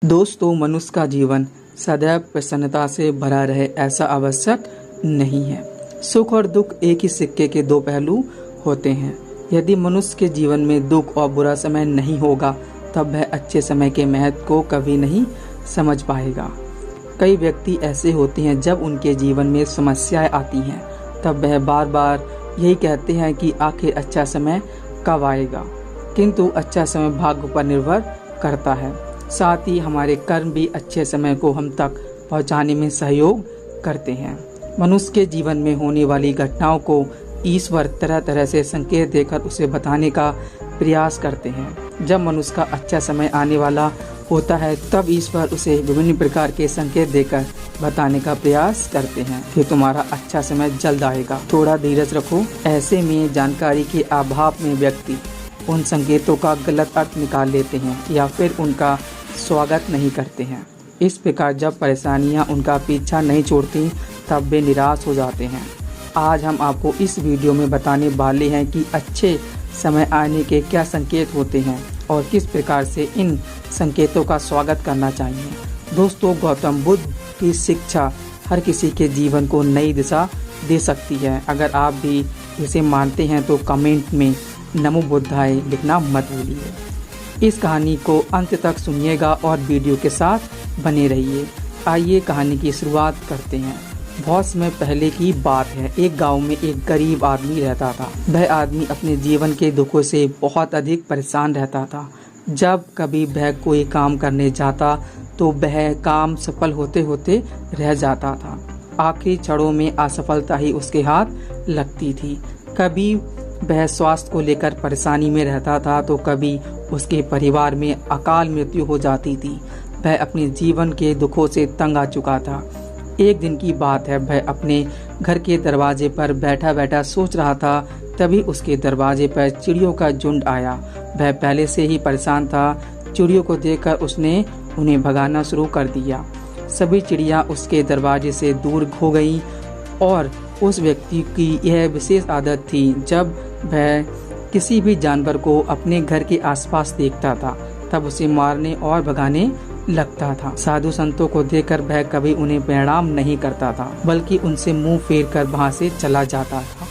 दोस्तों, मनुष्य का जीवन सदैव प्रसन्नता से भरा रहे ऐसा आवश्यक नहीं है। सुख और दुख एक ही सिक्के के दो पहलू होते हैं। यदि मनुष्य के जीवन में दुख और बुरा समय नहीं होगा तब वह अच्छे समय के महत्व को कभी नहीं समझ पाएगा। कई व्यक्ति ऐसे होते हैं जब उनके जीवन में समस्याएं आती हैं तब वह बार बार यही कहते हैं कि आखिर अच्छा समय कब आएगा, किंतु अच्छा समय भाग्य पर निर्भर करता है। साथ ही हमारे कर्म भी अच्छे समय को हम तक पहुंचाने में सहयोग करते हैं। मनुष्य के जीवन में होने वाली घटनाओं को ईश्वर तरह तरह से संकेत देकर उसे बताने का प्रयास करते हैं। जब मनुष्य का अच्छा समय आने वाला होता है तब ईश्वर उसे विभिन्न प्रकार के संकेत देकर बताने का प्रयास करते हैं कि तुम्हारा अच्छा समय जल्द आएगा, थोड़ा धीरज रखो। ऐसे में जानकारी के अभाव में व्यक्ति उन संकेतों का गलत अर्थ निकाल लेते हैं या फिर उनका स्वागत नहीं करते हैं। इस प्रकार जब परेशानियां उनका पीछा नहीं छोड़ती तब वे निराश हो जाते हैं। आज हम आपको इस वीडियो में बताने वाले हैं कि अच्छे समय आने के क्या संकेत होते हैं और किस प्रकार से इन संकेतों का स्वागत करना चाहिए। दोस्तों, गौतम बुद्ध की शिक्षा हर किसी के जीवन को नई दिशा दे सकती है। अगर आप भी इसे मानते हैं तो कमेंट में नमो बुद्धाय लिखना मत भूलिए। इस कहानी को अंत तक सुनिएगा और वीडियो के साथ बने रहिए। आइए कहानी की शुरुआत करते हैं। बहुत समय पहले की बात है। एक गांव में एक गरीब आदमी रहता था। वह आदमी अपने जीवन के दुखों से बहुत अधिक परेशान रहता था। जब कभी वह कोई काम करने जाता तो वह काम सफल होते होते रह जाता था। आखिरी क्षणों में असफलता ही उसके हाथ लगती थी। कभी वह स्वास्थ्य को लेकर परेशानी में रहता था तो कभी उसके परिवार में अकाल मृत्यु हो जाती थी। वह अपने जीवन के दुखों से तंग आ चुका था। एक दिन की बात है, वह अपने घर के दरवाजे पर बैठा बैठा सोच रहा था। तभी उसके दरवाजे पर चिड़ियों का झुंड आया। वह पहले से ही परेशान था। चिड़ियों को देखकर उसने उन्हें भगाना शुरू कर दिया। सभी चिड़िया उसके दरवाजे से दूर हो गईं और उस व्यक्ति की यह विशेष आदत थी, जब वह किसी भी जानवर को अपने घर के आसपास देखता था तब उसे मारने और भगाने लगता था। साधु संतों को देखकर वह कभी उन्हें प्रणाम नहीं करता था, बल्कि उनसे मुंह फेर कर वहां से चला जाता था।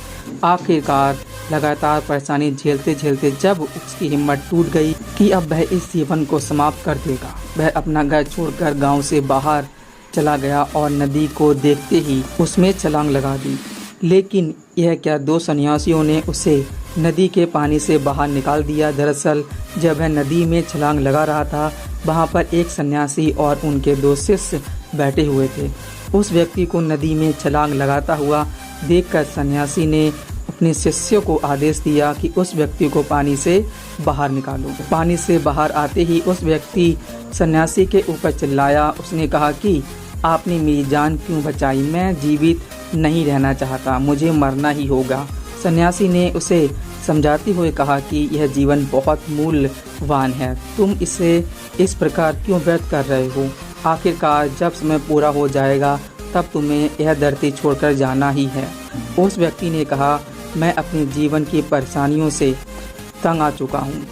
आखिरकार लगातार परेशानी झेलते झेलते जब उसकी हिम्मत टूट गई कि अब वह इस जीवन को समाप्त कर देगा, वह अपना घर छोड़कर गांव से बाहर चला गया और नदी को देखते ही उसमें छलांग लगा दी। लेकिन यह क्या, दो सन्यासियों ने उसे नदी के पानी से बाहर निकाल दिया। दरअसल जब वह नदी में छलांग लगा रहा था वहां पर एक सन्यासी और उनके दो शिष्य बैठे हुए थे। उस व्यक्ति को नदी में छलांग लगाता हुआ देखकर सन्यासी ने अपने शिष्यों को आदेश दिया कि उस व्यक्ति को पानी से बाहर निकालो। पानी से बाहर आते ही उस व्यक्ति सन्यासी के ऊपर चिल्लाया। उसने कहा कि आपने मेरी जान क्यों बचाई? मैं जीवित नहीं रहना चाहता, मुझे मरना ही होगा। सन्यासी ने उसे समझाते हुए कहा कि यह जीवन बहुत मूल्यवान है, तुम इसे इस प्रकार क्यों व्यर्थ कर रहे हो? आखिरकार जब समय पूरा हो जाएगा तब तुम्हें यह धरती छोड़कर जाना ही है। उस व्यक्ति ने कहा, मैं अपने जीवन की परेशानियों से तंग आ चुका हूँ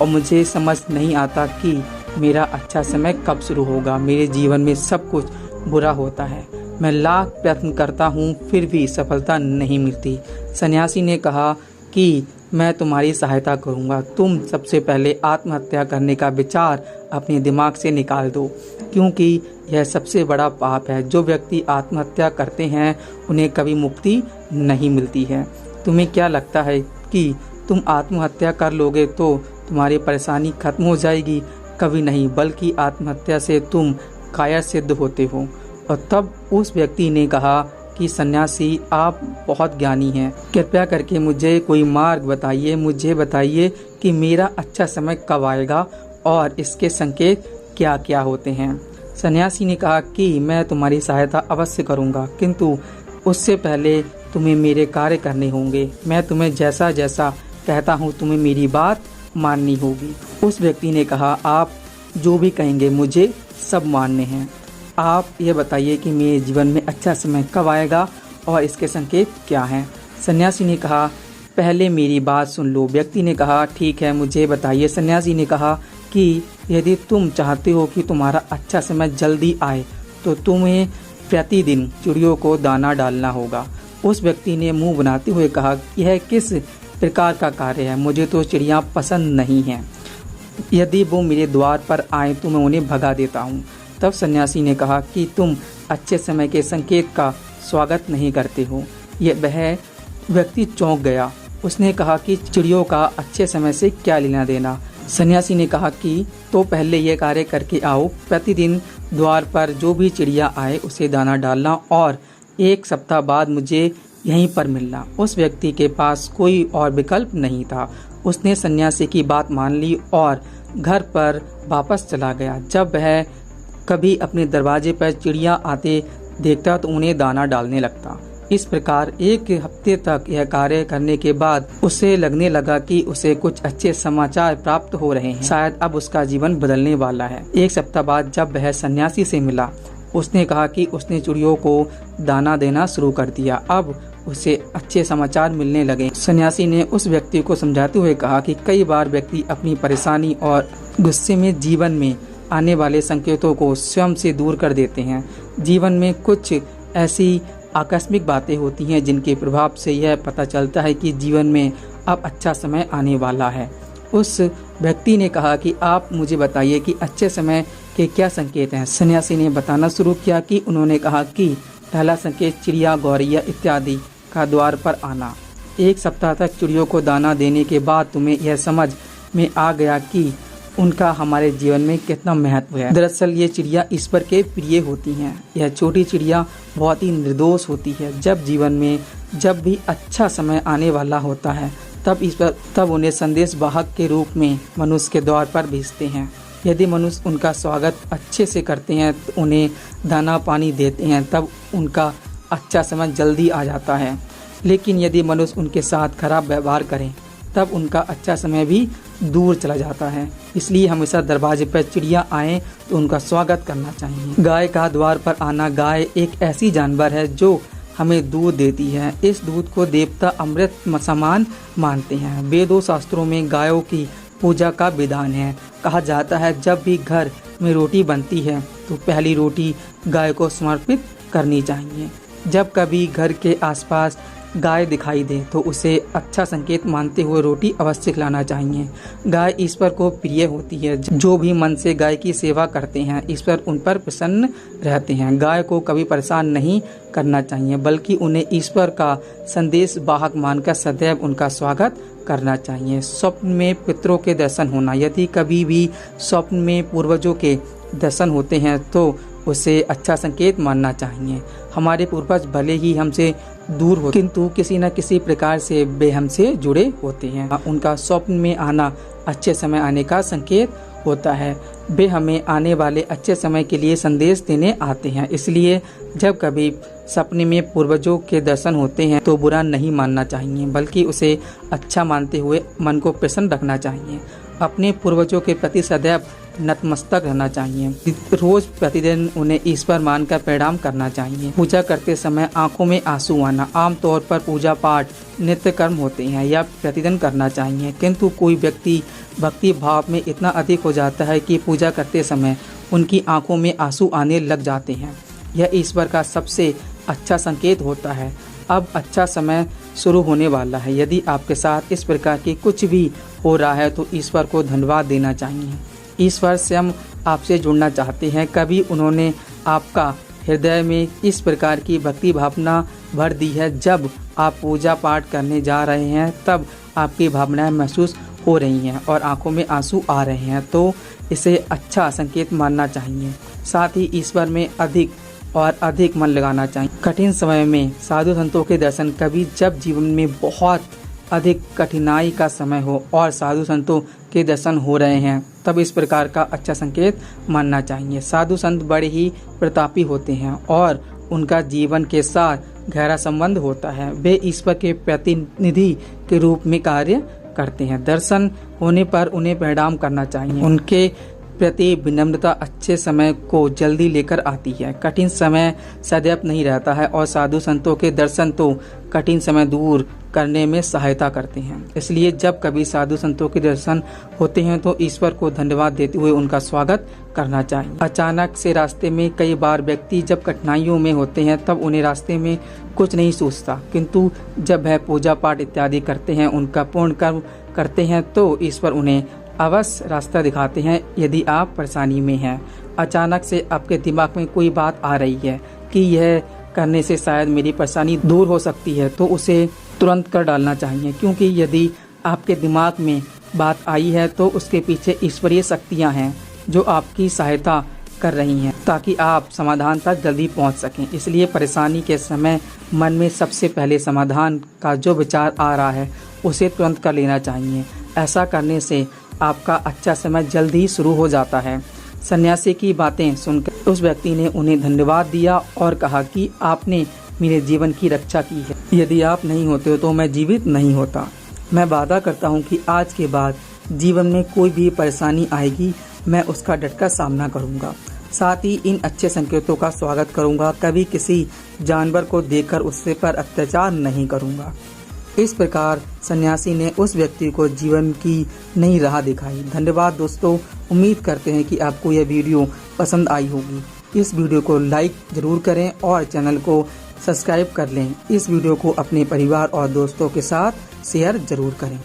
और मुझे समझ नहीं आता कि मेरा अच्छा समय कब शुरू होगा। मेरे जीवन में सब कुछ बुरा होता है। मैं लाख प्रयत्न करता हूँ फिर भी सफलता नहीं मिलती। सन्यासी ने कहा कि मैं तुम्हारी सहायता करूँगा। तुम सबसे पहले आत्महत्या करने का विचार अपने दिमाग से निकाल दो, क्योंकि यह सबसे बड़ा पाप है। जो व्यक्ति आत्महत्या करते हैं उन्हें कभी मुक्ति नहीं मिलती है। तुम्हें क्या लगता है कि तुम आत्महत्या कर लोगे तो तुम्हारी परेशानी खत्म हो जाएगी? कभी नहीं, बल्कि आत्महत्या से तुम कायर सिद्ध होते हो। और तब उस व्यक्ति ने कहा कि सन्यासी, आप बहुत ज्ञानी हैं, कृपया करके मुझे कोई मार्ग बताइए। मुझे बताइए कि मेरा अच्छा समय कब आएगा और इसके संकेत क्या क्या होते हैं। सन्यासी ने कहा कि मैं तुम्हारी सहायता अवश्य करूंगा, किंतु उससे पहले तुम्हें मेरे कार्य करने होंगे। मैं तुम्हें जैसा जैसा कहता हूँ तुम्हें मेरी बात माननी होगी। उस व्यक्ति ने कहा, आप जो भी कहेंगे मुझे सब मानने हैं। आप ये बताइए कि मेरे जीवन में अच्छा समय कब आएगा और इसके संकेत क्या हैं। सन्यासी ने कहा, पहले मेरी बात सुन लो। व्यक्ति ने कहा, ठीक है, मुझे बताइए। सन्यासी ने कहा, कि यदि तुम चाहते हो कि तुम्हारा अच्छा समय जल्दी आए तो तुम्हें प्रतिदिन चिड़ियों को दाना डालना होगा। उस व्यक्ति ने मुंह बनाते हुए कहा, यह किस प्रकार का कार्य है, मुझे तो चिड़ियाँ पसंद नहीं हैं। यदि वो मेरे द्वार पर आए तो मैं उन्हें भगा देता हूँ। तब सन्यासी ने कहा कि तुम अच्छे समय के संकेत का स्वागत नहीं करते हो। वह व्यक्ति चौंक गया। उसने कहा कि चिड़ियों का अच्छे समय से क्या लेना देना। सन्यासी ने कहा कि तो पहले यह कार्य करके आओ, प्रतिदिन द्वार पर जो भी चिड़िया आए उसे दाना डालना और 1 सप्ताह बाद मुझे यहीं पर मिलना। उस व्यक्ति के पास कोई और विकल्प नहीं था। उसने सन्यासी की बात मान ली और घर पर वापस चला गया। जब वह कभी अपने दरवाजे पर चिड़िया आते देखता तो उन्हें दाना डालने लगता। इस प्रकार 1 हफ्ते तक यह कार्य करने के बाद उसे लगने लगा कि उसे कुछ अच्छे समाचार प्राप्त हो रहे हैं। शायद अब उसका जीवन बदलने वाला है। 1 सप्ताह बाद जब वह सन्यासी से मिला, उसने कहा कि उसने चिड़ियों को दाना देना शुरू कर दिया। अब उसे अच्छे समाचार मिलने लगे। सन्यासी ने उस व्यक्ति को समझाते हुए कहा कि कई बार व्यक्ति अपनी परेशानी और गुस्से में जीवन में आने वाले संकेतों को स्वयं से दूर कर देते हैं। जीवन में कुछ ऐसी आकस्मिक बातें होती हैं जिनके प्रभाव से यह पता चलता है कि जीवन में अब अच्छा समय आने वाला है। उस व्यक्ति ने कहा कि आप मुझे बताइए कि अच्छे समय के क्या संकेत हैं। सन्यासी ने बताना शुरू किया कि उन्होंने कहा कि पहला संकेत चिड़िया, गौरैया इत्यादि का द्वार पर आना। 1 सप्ताह तक चिड़ियों को दाना देने के बाद तुम्हें यह समझ में आ गया कि उनका हमारे जीवन में कितना महत्व है। दरअसल ये चिड़िया ईश्वर के प्रिय होती हैं। यह छोटी चिड़िया बहुत ही निर्दोष होती है। जब जीवन में जब भी अच्छा समय आने वाला होता है तब उन्हें संदेश वाहक के रूप में मनुष्य के द्वार पर भेजते हैं। यदि मनुष्य उनका स्वागत अच्छे से करते हैं, तो उन्हें दाना पानी देते हैं, तब उनका अच्छा समय जल्दी आ जाता है। लेकिन यदि मनुष्य उनके साथ खराब व्यवहार करें तब उनका अच्छा समय भी दूर चला जाता है। इसलिए हमेशा दरवाजे पर चिड़िया आए तो उनका स्वागत करना चाहिए। गाय का द्वार पर आना। गाय एक ऐसी जानवर है जो हमें दूध देती है। इस दूध को देवता अमृत समान मानते हैं। वेदों शास्त्रों में गायों की पूजा का विधान है। कहा जाता है जब भी घर में रोटी बनती है तो पहली रोटी गाय को समर्पित करनी चाहिए। जब कभी घर के आसपास गाय दिखाई दे तो उसे अच्छा संकेत मानते हुए रोटी अवश्य खिलाना चाहिए। गाय ईश्वर को प्रिय होती है। जो भी मन से गाय की सेवा करते हैं, ईश्वर उन पर प्रसन्न रहते हैं। गाय को कभी परेशान नहीं करना चाहिए, बल्कि उन्हें ईश्वर का संदेश वाहक मानकर सदैव उनका स्वागत करना चाहिए। स्वप्न में पितरों के दर्शन होना। यदि कभी भी स्वप्न में पूर्वजों के दर्शन होते हैं तो उसे अच्छा संकेत मानना चाहिए। हमारे पूर्वज भले ही हमसे दूर हो किंतु किसी न किसी प्रकार से वे हमसे जुड़े होते हैं। उनका स्वप्न में आना अच्छे समय आने का संकेत होता है। वे हमें आने वाले अच्छे समय के लिए संदेश देने आते हैं। इसलिए जब कभी सपने में पूर्वजों के दर्शन होते हैं तो बुरा नहीं मानना चाहिए, बल्कि उसे अच्छा मानते हुए मन को प्रसन्न रखना चाहिए। अपने पूर्वजों के प्रति सदैव नतमस्तक रहना चाहिए। रोज प्रतिदिन उन्हें ईश्वर मानकर प्रणाम करना चाहिए। पूजा करते समय आंखों में आंसू आना। आमतौर पर पूजा पाठ नित्य कर्म होते हैं या प्रतिदिन करना चाहिए, किंतु कोई व्यक्ति भक्ति भाव में इतना अधिक हो जाता है कि पूजा करते समय उनकी आंखों में आंसू आने लग जाते हैं। यह ईश्वर का सबसे अच्छा संकेत होता है। अब अच्छा समय शुरू होने वाला है। यदि आपके साथ इस प्रकार की कुछ भी हो रहा है तो ईश्वर को धन्यवाद देना चाहिए। ईश्वर स्वयं आपसे जुड़ना चाहते हैं। कभी उन्होंने आपका हृदय में इस प्रकार की भक्ति भावना भर दी है। जब आप पूजा पाठ करने जा रहे हैं तब आपकी भावनाएं महसूस हो रही हैं और आंखों में आंसू आ रहे हैं, तो इसे अच्छा संकेत मानना चाहिए। साथ ही ईश्वर में अधिक और अधिक मन लगाना चाहिए। कठिन समय में साधु संतों के दर्शन। कभी जब जीवन में बहुत अधिक कठिनाई का समय हो और साधु संतों के दर्शन हो रहे हैं तब इस प्रकार का अच्छा संकेत मानना चाहिए। साधु संत बड़े ही प्रतापी होते हैं और उनका जीवन के साथ गहरा संबंध होता है। वे ईश्वर के प्रतिनिधि के रूप में कार्य करते हैं। दर्शन होने पर उन्हें प्रणाम करना चाहिए। उनके प्रति विनम्रता अच्छे समय को जल्दी लेकर आती है। कठिन समय सदैव नहीं रहता है और साधु संतों के दर्शन तो कठिन समय दूर करने में सहायता करते हैं। इसलिए जब कभी साधु संतों के दर्शन होते हैं तो ईश्वर को धन्यवाद देते हुए उनका स्वागत करना चाहिए। अचानक से रास्ते में कई बार व्यक्ति जब कठिनाइयों में होते हैं तब उन्हें रास्ते में कुछ नहीं सूझता, किंतु जब वह पूजा पाठ इत्यादि करते हैं, उनका पूर्ण कर्म करते हैं तो ईश्वर उन्हें अवश्य रास्ता दिखाते हैं। यदि आप परेशानी में हैं, अचानक से आपके दिमाग में कोई बात आ रही है कि यह करने से शायद मेरी परेशानी दूर हो सकती है, तो उसे तुरंत कर डालना चाहिए, क्योंकि यदि आपके दिमाग में बात आई है तो उसके पीछे ईश्वरीय शक्तियां हैं जो आपकी सहायता कर रही हैं ताकि आप समाधान तक जल्दी पहुंच सकें। इसलिए परेशानी के समय मन में सबसे पहले समाधान का जो विचार आ रहा है उसे तुरंत कर लेना चाहिए। ऐसा करने से आपका अच्छा समय जल्द ही शुरू हो जाता है। सन्यासी की बातें सुनकर उस व्यक्ति ने उन्हें धन्यवाद दिया और कहा कि आपने मेरे जीवन की रक्षा की है। यदि आप नहीं होते तो मैं जीवित नहीं होता। मैं वादा करता हूँ कि आज के बाद जीवन में कोई भी परेशानी आएगी, मैं उसका डटकर सामना करूँगा। साथ ही इन अच्छे संकेतों का स्वागत करूँगा। कभी किसी जानवर को देखकर उससे पर अत्याचार नहीं करूँगा। इस प्रकार सन्यासी ने उस व्यक्ति को जीवन की नई राह दिखाई। धन्यवाद दोस्तों, उम्मीद करते हैं कि आपको यह वीडियो पसंद आई होगी। इस वीडियो को लाइक जरूर करें और चैनल को सब्सक्राइब कर लें। इस वीडियो को अपने परिवार और दोस्तों के साथ शेयर जरूर करें।